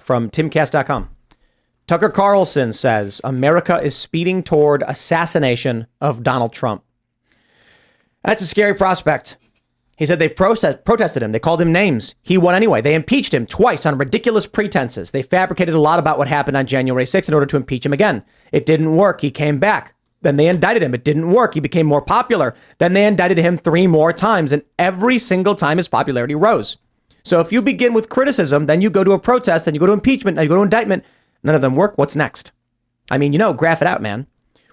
from Timcast.com. Tucker Carlson says America is speeding toward assassination of Donald Trump. That's a scary prospect. He said they protested him. They called him names. He won anyway. They impeached him twice on ridiculous pretenses. They fabricated a lot about what happened on January 6th in order to impeach him again. It didn't work. He came back. Then they indicted him. It didn't work. He became more popular. Then they indicted him 3 more times. And every single time his popularity rose. So if you begin with criticism, then you go to a protest, then you go to impeachment, then you go to indictment. None of them work. What's next? I mean, graph it out, man.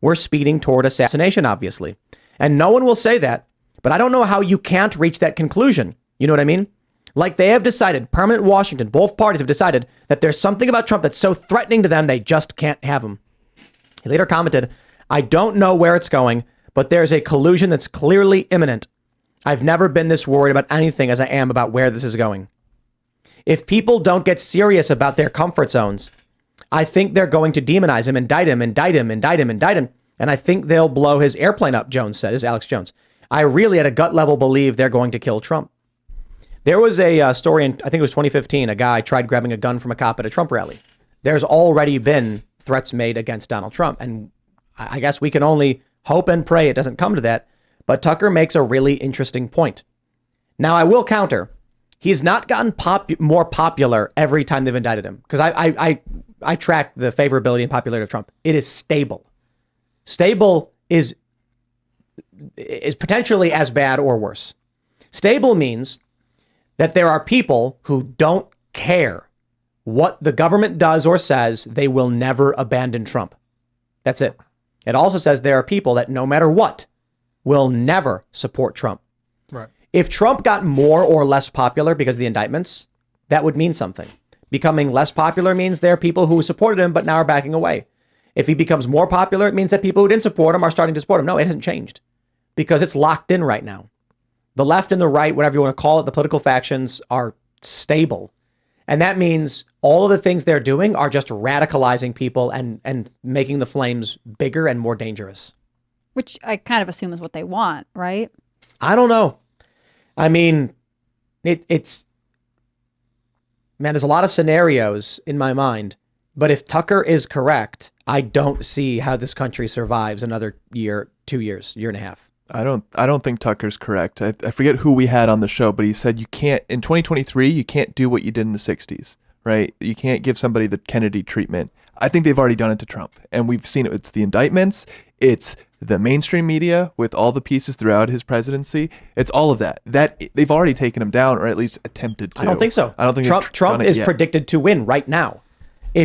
We're speeding toward assassination, obviously. And no one will say that. But I don't know how you can't reach that conclusion. You know what I mean? Like they have decided, permanent Washington, both parties have decided that there's something about Trump that's so threatening to them, they just can't have him. He later commented, I don't know where it's going, but there's a collusion that's clearly imminent. I've never been this worried about anything as I am about where this is going. If people don't get serious about their comfort zones, I think they're going to demonize him, indict him. And I think they'll blow his airplane up, Jones said. This is Alex Jones. I really, at a gut level, believe they're going to kill Trump. There was a story in, I think it was 2015, a guy tried grabbing a gun from a cop at a Trump rally. There's already been threats made against Donald Trump. And I guess we can only hope and pray it doesn't come to that. But Tucker makes a really interesting point. Now, I will counter. He's not gotten more popular every time they've indicted him. Because I track the favorability and popularity of Trump. It is stable. Stable is potentially as bad or worse. Stable means that there are people who don't care what the government does or says. They will never abandon Trump. That's it. It also says there are people that no matter what will never support Trump. Right. If Trump got more or less popular because of the indictments, that would mean something. Becoming less popular means there are people who supported him but now are backing away. If he becomes more popular, it means that people who didn't support him are starting to support him. No, it hasn't changed because it's locked in right now. The left and the right, whatever you want to call it, the political factions are stable. And that means all of the things they're doing are just radicalizing people and making the flames bigger and more dangerous. Which I kind of assume is what they want, right? I don't know. I mean, it's, man, there's a lot of scenarios in my mind, but if Tucker is correct, I don't see how this country survives another year, 2 years, year and a half. I don't think Tucker's correct. I forget who we had on the show, but he said you can't, in 2023, you can't do what you did in the 60s, right? You can't give somebody the Kennedy treatment. I think they've already done it to Trump, and we've seen it. It's the indictments. It's the mainstream media with all the pieces throughout his presidency. It's all of that. That they've already taken him down, or at least attempted to. I don't think so. I don't think Trump is predicted to win right now. So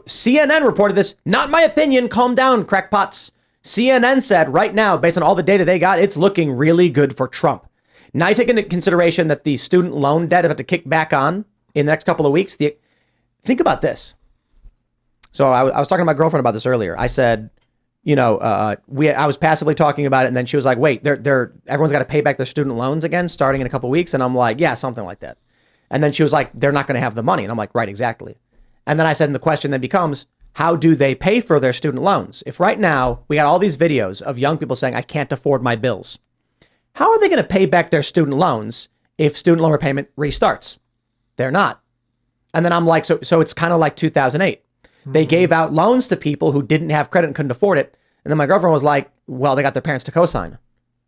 CNN reported this, not my opinion, calm down, crackpots. CNN said right now, based on all the data they got, it's looking really good for Trump. Now you take into consideration that the student loan debt is about to kick back on in the next couple of weeks. Think about this. So I was talking to my girlfriend about this earlier. I said, I was passively talking about it, and then she was like, wait, everyone's got to pay back their student loans again starting in a couple of weeks. And I'm like, yeah, something like that. And then she was like, they're not going to have the money. And I'm like, right, exactly. And then I said, and the question then becomes, how do they pay for their student loans? If right now we got all these videos of young people saying, I can't afford my bills, how are they going to pay back their student loans if student loan repayment restarts? They're not. And then I'm like, so it's kind of like 2008. They gave out loans to people who didn't have credit and couldn't afford it. And then my girlfriend was like, well, they got their parents to co-sign.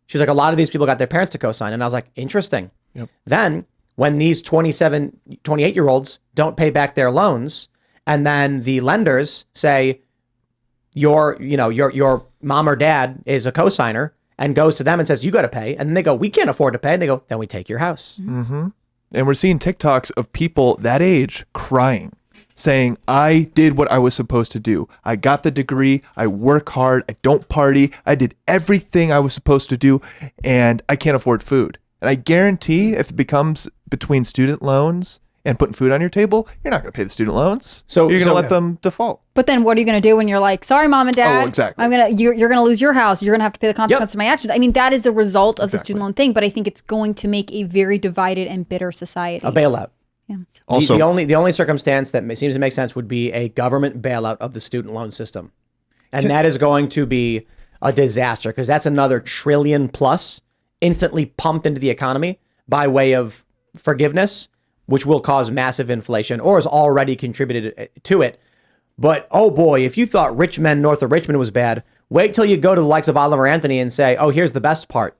She's like, a lot of these people got their parents to co-sign. And I was like, interesting. Yep. Then when these 27, 28-year-olds don't pay back their loans, and then the lenders say, your mom or dad is a co-signer, and goes to them and says, you got to pay. And then they go, we can't afford to pay. And they go, then we take your house. Mm-hmm. And we're seeing TikToks of people that age crying, saying, I did what I was supposed to do. I got the degree. I work hard. I don't party. I did everything I was supposed to do, and I can't afford food. And I guarantee if it becomes between student loans and putting food on your table, you're not going to pay the student loans. So you're going to let them default. But then what are you going to do when you're like, sorry, mom and dad, oh, exactly. you're going to lose your house. You're going to have to pay the consequences of my actions. I mean, that is a result of the student loan thing, but I think it's going to make a very divided and bitter society. A bailout. Yeah. Also, the only circumstance that seems to make sense would be a government bailout of the student loan system. And that is going to be a disaster because that's another $1 trillion plus instantly pumped into the economy by way of forgiveness. which will cause massive inflation or has already contributed to it. But oh boy, if you thought rich men north of Richmond was bad, wait till you go to the likes of Oliver Anthony and say, oh, here's the best part.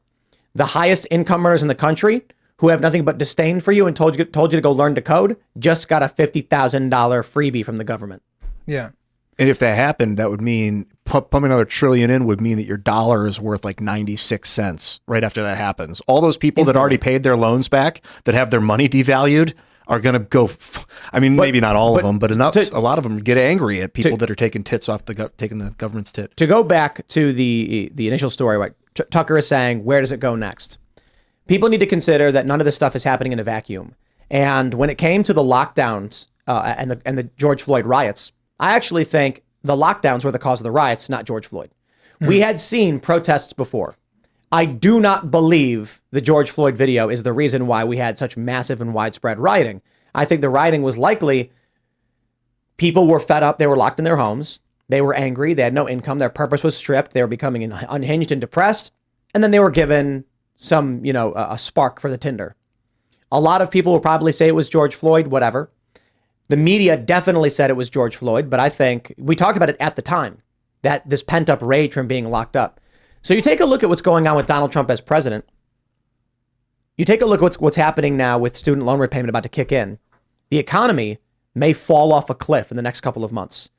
The highest income earners in the country who have nothing but disdain for you and told you to go learn to code just got a $50,000 freebie from the government. Yeah. And if that happened, that would mean pumping another trillion in would mean that your dollar is worth like 96 cents right after that happens. All those people that already paid their loans back, that have their money devalued, are going to go. Maybe not all of them, but a lot of them get angry at people that are taking tits off taking the government's tit. To go back to the initial story, right? Tucker is saying, where does it go next? People need to consider that none of this stuff is happening in a vacuum. And when it came to the lockdowns and the George Floyd riots, I actually think the lockdowns were the cause of the riots, not George Floyd. We had seen protests before. I do not believe the George Floyd video is the reason why we had such massive and widespread rioting. I think the rioting was likely people were fed up. They were locked in their homes. They were angry. They had no income. Their purpose was stripped. They were becoming unhinged and depressed. And then they were given some, a spark for the tinder. A lot of people will probably say it was George Floyd, whatever. The media definitely said it was George Floyd, but I think we talked about it at the time, that this pent up rage from being locked up. So you take a look at what's going on with Donald Trump as president. You take a look at what's happening now with student loan repayment about to kick in. The economy may fall off a cliff in the next couple of months.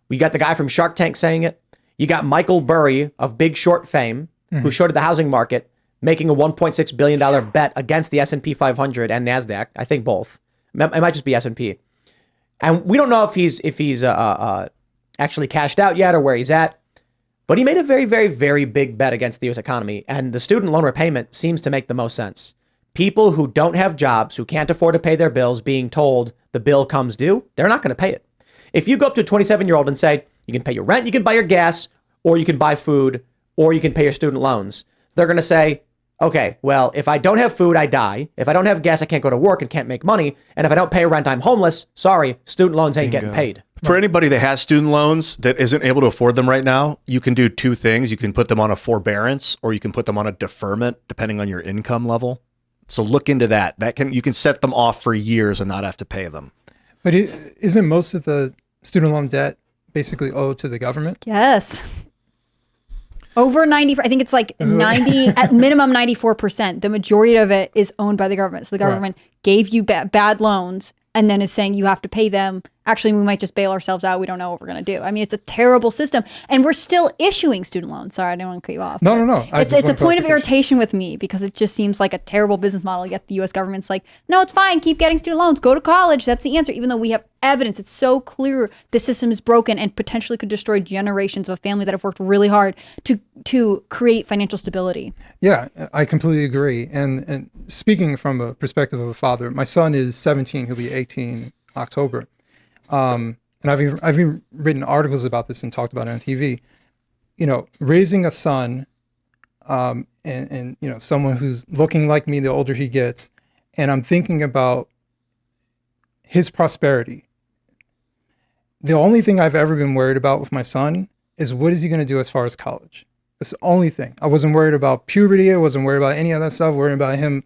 We got the guy from Shark Tank saying it. You got Michael Burry of Big Short fame, who shorted the housing market, making a $1.6 billion bet against the S&P 500 and NASDAQ. I think both. It might just be S&P. And we don't know if he's actually cashed out yet or where he's at. But he made a very, very, very big bet against the U.S. economy. And the student loan repayment seems to make the most sense. People who don't have jobs, who can't afford to pay their bills, being told the bill comes due, they're not going to pay it. If you go up to a 27-year-old and say, you can pay your rent, you can buy your gas, or you can buy food, or you can pay your student loans, they're going to say, okay, well, if I don't have food, I die. If I don't have gas, I can't go to work and can't make money. And if I don't pay rent, I'm homeless. Sorry, student loans ain't getting paid. For anybody that has student loans that isn't able to afford them right now, you can do two things. You can put them on a forbearance or you can put them on a deferment, depending on your income level. So look into that. You can set them off for years and not have to pay them. But isn't most of the student loan debt basically owed to the government? Yes. Over 90, I think it's like 90, at minimum 94%. The majority of it is owned by the government. So the government gave you bad loans and then is saying you have to pay them. Actually, we might just bail ourselves out. We don't know what we're going to do. I mean, it's a terrible system. And we're still issuing student loans. Sorry, I didn't want to cut you off. No. It's a point of irritation with me because it just seems like a terrible business model. Yet the U.S. government's like, no, it's fine. Keep getting student loans. Go to college. That's the answer. Even though we have evidence, it's so clear the system is broken and potentially could destroy generations of a family that have worked really hard to create financial stability. Yeah, I completely agree. And speaking from a perspective of a father, my son is 17. He'll be 18 October. And I've even written articles about this and talked about it on TV. Raising a son, and someone who's looking like me the older he gets, and I'm thinking about his prosperity. The only thing I've ever been worried about with my son is what is he going to do as far as college? That's the only thing. I wasn't worried about puberty. I wasn't worried about any of that stuff. Worried about him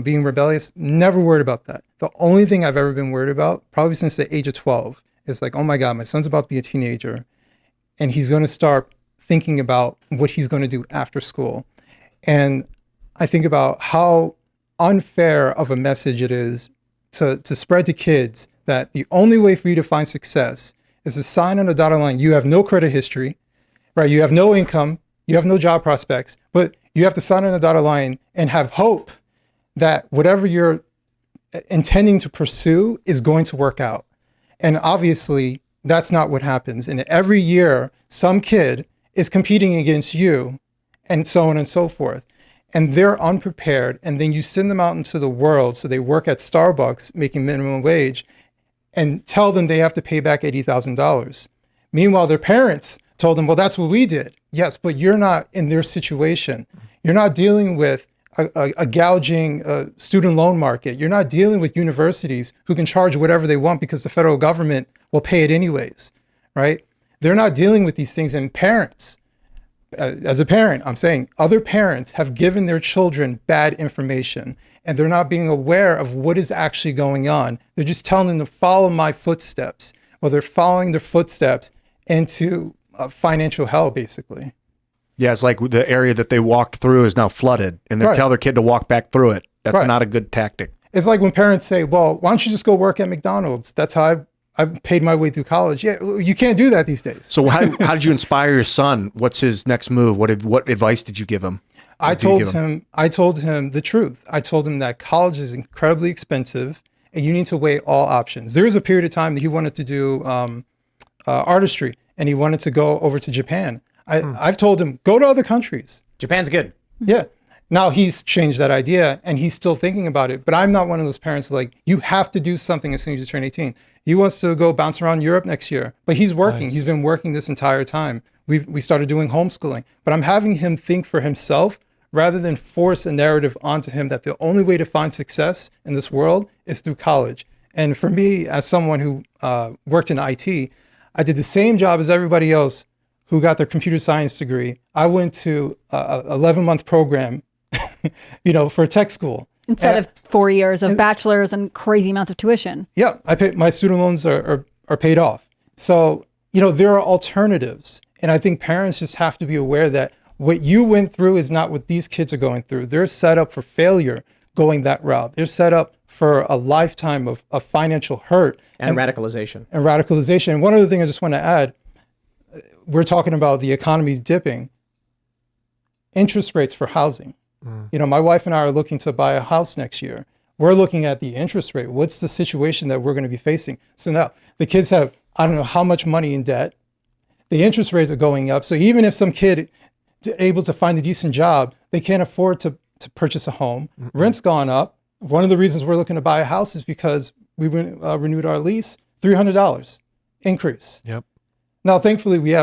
being rebellious. Never worried about that. The only thing I've ever been worried about, probably since the age of 12, is like, oh my God, my son's about to be a teenager and he's going to start thinking about what he's going to do after school. And I think about how unfair of a message it is to spread to kids that the only way for you to find success is to sign on a dotted line. You have no credit history, right? You have no income, you have no job prospects, but you have to sign on a dotted line and have hope that whatever you're intending to pursue is going to work out. And obviously, that's not what happens. And every year, some kid is competing against you and so on and so forth. And they're unprepared. And then you send them out into the world. So they work at Starbucks making minimum wage and tell them they have to pay back $80,000. Meanwhile, their parents told them, well, that's what we did. Yes, but you're not in their situation. You're not dealing with a gouging student loan market. You're not dealing with universities who can charge whatever they want because the federal government will pay it anyways, right? They're not dealing with these things. And parents, as a parent, I'm saying other parents have given their children bad information. and they're not being aware of what is actually going on. They're just telling them to follow my footsteps. Well, they're following their footsteps into financial hell, basically. Yeah, it's like the area that they walked through is now flooded, and they Right. tell their kid to walk back through it. That's Right. not a good tactic. It's like when parents say, well, why don't you just go work at McDonald's? That's how I paid my way through college. Yeah, you can't do that these days. So how did you inspire your son? What's his next move? What advice did you give him? I told him the truth. I told him that college is incredibly expensive and you need to weigh all options. There was a period of time that he wanted to do artistry and he wanted to go over to Japan. I've told him, go to other countries. Japan's good. Yeah. Now he's changed that idea and he's still thinking about it. But I'm not one of those parents like, you have to do something as soon as you turn 18. He wants to go bounce around Europe next year, but he's working. Nice. He's been working this entire time. We started doing homeschooling, but I'm having him think for himself rather than force a narrative onto him that the only way to find success in this world is through college. And for me, as someone who worked in IT, I did the same job as everybody else who got their computer science degree. I went to a 11-month program, for tech school. Instead of 4 years of bachelor's and crazy amounts of tuition. Yeah, my student loans are paid off. So, there are alternatives. And I think parents just have to be aware that what you went through is not what these kids are going through. They're set up for failure going that route. They're set up for a lifetime of financial hurt. And radicalization. And radicalization. And one other thing I just want to add, we're talking about the economy dipping. Interest rates for housing. My wife and I are looking to buy a house next year. We're looking at the interest rate. What's the situation that we're going to be facing? So now the kids have, I don't know how much money in debt. The interest rates are going up. So even if some kid is able to find a decent job, they can't afford to purchase a home. Rent's gone up. One of the reasons we're looking to buy a house is because we renewed our lease, $300 increase. Yep. Now, thankfully, we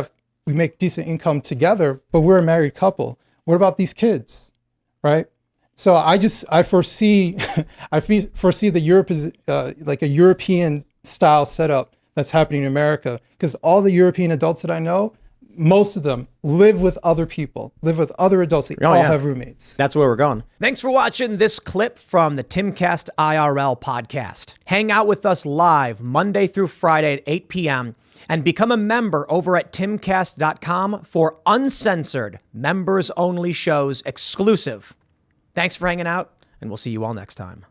make decent income together, but we're a married couple. What about these kids? Right. So I foresee the Europe is like a European style setup that's happening in America, because all the European adults that I know, most of them live with other people, live with other adults. They all have roommates. That's where we're going. Thanks for watching this clip from the Timcast IRL podcast. Hang out with us live Monday through Friday at 8 p.m. and become a member over at timcast.com for uncensored, members-only shows exclusive. Thanks for hanging out, and we'll see you all next time.